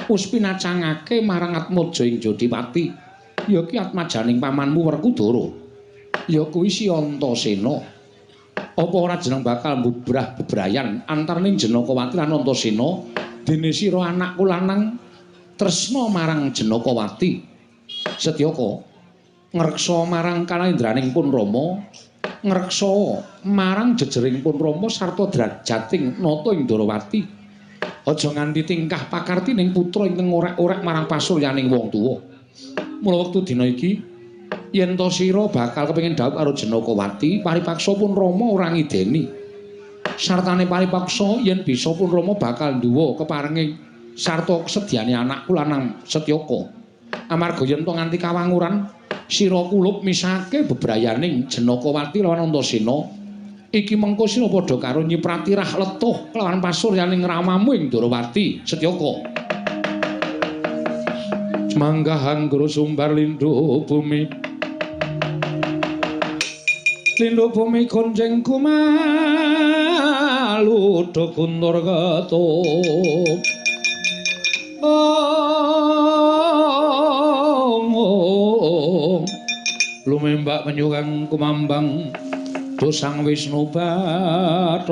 wis pinacangake marang Atmaja ing Jodipati. Ya ki atmajaning pamanmu Werkudara. Ya kuwi si Antasena. Apa ora jeneng bakal mbubrah bebrayan antaraning Janakawati lan Antasena dene sira anakku lanang tresna marang Janakawati. Setyaka ngreksa marang kalendraning pun Rama, ngreksa marang jejering pun Rama sarta drajating nata ing Darawati. Aja nganti tingkah pakartining putra ingkang orek-orek marang pasuryaning wong tuwa. Mula wektu dina iki yen to sira bakal kepengin dhawuh karo Janakawati, paripaksa pun Rama ora ngideni. Sartane paripaksa yen bisa pun Rama bakal nduwa keparenging sarta kesediane anakku lanang Setyaka. Amarga yen to nganti kawanguran sira kulup misake bebrayaning Janakawati lawan Antasena, iki mengko sira padha karo nyiprati rah letuh kelawan pasuryaning ramamu ing Darawati. Setyaka manggahang guru sumbar lindhu bumi, lindhu bumi konjeng kumalu do kundur gato. Lumembak menyugang kumambang dosang Wisnu Bathara.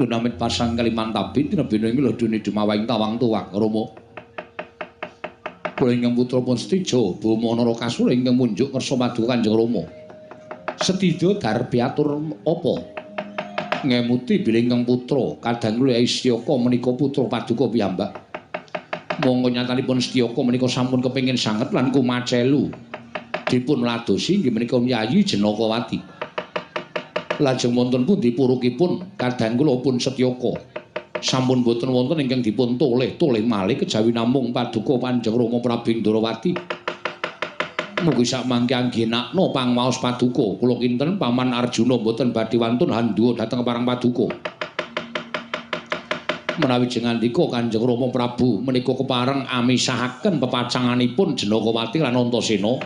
Lunamit pasang Kalimantabit tinebina ing ladune dumawaing tawang tuwak Rama. Kula ingkang putra pun setija Bamanara Kasura ingkang munjuk ngersa paduka Kanjeng Rama. Setida darbi atur apa? Ngemuti bilih ingkang putra kadang kula Isyaka menika putra paduka piyambak. Monggo nyatanipun Setyaka menika sampun kepengin sanget lan kumacelu dipun ladosi inggih menika Yayi Janakawati. Lajeng wonten pundi purukipun kadang kula pun Setyaka sampun boten wonten ingkang dipun toleh malih kejawi namung paduka Kanjeng Rama Prabu Darawati. Mugi sakmangke anggenakna pangwaos paduka kula kinten Paman Arjuna boten badhe wantun handhuwa dhateng parang paduka. Menawi jengandika Kanjeng Rama Prabu menika kepareng amisahaken pepacanganipun Janakawati lan Antasena,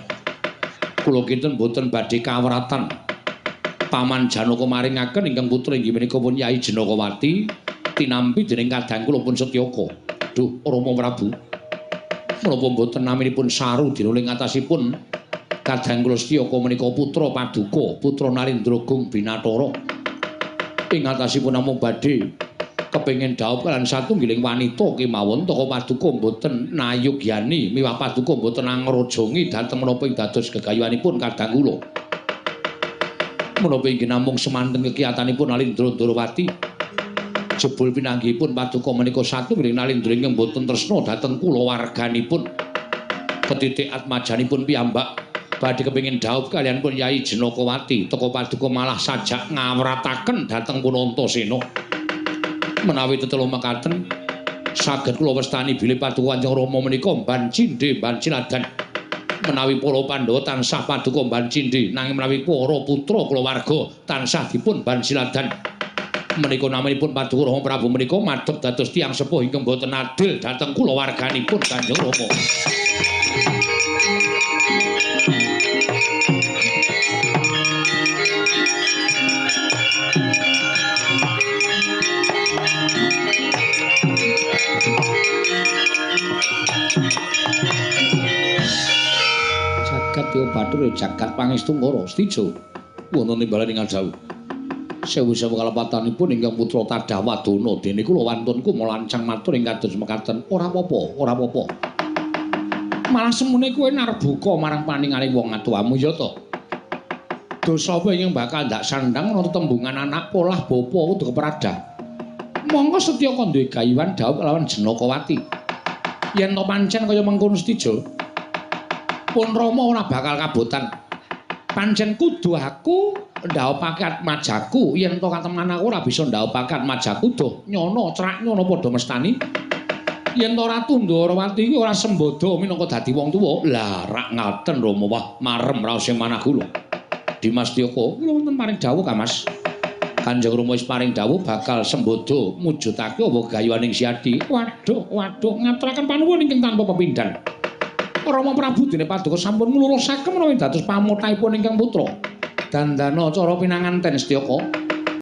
kula kinten boten badhe kawratan Paman Janaka maringaken ingkang putra inggih menika pun Yayi Janakawati tinampi dening kadang kula pun Setyaka. Duh Rama Prabu, menapa boten naminipun saru dinuling atasipun kadang kula Setyaka menika putra paduka, putra Narendragung Binathara. Ing atasipun namung badhe kepengin dhawuh kaliyan satunggiling wanita kemawon toko paduka boten nayogyani miwah paduka boten angrojongi dhateng menapa ing dados gegayuhanipun kadang kula. Menapa inggih namung semanten kekiyatanipun Nalindra Darawati. Jebul pinanggihipun paduka menika satunggiling Nalindra ingkang boten tresna dhateng kulawarganipun. Ketitik atmajanipun piyambak badhe kepengin dhawuh kaliyan pun Yayi Janakawati teka paduka malah sajak ngawrataken dhateng pun Antasena. Menawi tetelu mekaten saged kula wastani bilih paduka Kanjeng Rama menika mban cindhe mban ciladan. Menawi para Pandhawa tansah paduka mban cindhe nanging menawi para putra kulawarga tansah dipun mban ciladan. Menika namanipun paduka Rama Prabu menika madhep dados tiyang sepuh ingkang boten adil dhateng kulawarganipun Kanjeng Rama. Jagat Dewa Bathara jagat pangestungkara setija wonten timbalan ingkang jauh. Sewu-sewu kalepatanipun ingkang putra Tadawadana dene kula wantunku molancang matur ing kados mekaten. Ora apa-apa, ora apa-apa. Malah semune kowe narbuka marang paninganing wong atuwamu ya to. Dosa apa ingkang bakal ndak sandang ana tembungan anak polah bapa kudu kepradah. Monggo Setyaka duwe gayuhan dhawuh lawan Janakawati. Yen to pancen kaya mengkono setija, pun Rama ora bakal kabotan. Pancen kudu aku ndhawuhake atmajaku, yen to kateman aku ora bisa ndhawuhake atmajaku doh nyono crak nyono padha mestani. Yen to Ratu Ndarawati iki ora sembada minangka dadi wong tuwa. Lah rak ngaten Rama, wah marem raos sing manah kula. Dimas Tyaka, kula wonten paring dawuh Ka Mas. Kanjeng Rama wis paring dawuh bakal sembada mujudake apa gayuhaning Siadi. Waduh, ngaturaken panuwun ingkang tanpa pepindhan. Rama Prabu dene paduka sampun nglulusaken menawi dados pamothaipun ingkang putra. Dandana cara pinanganten Setyaka.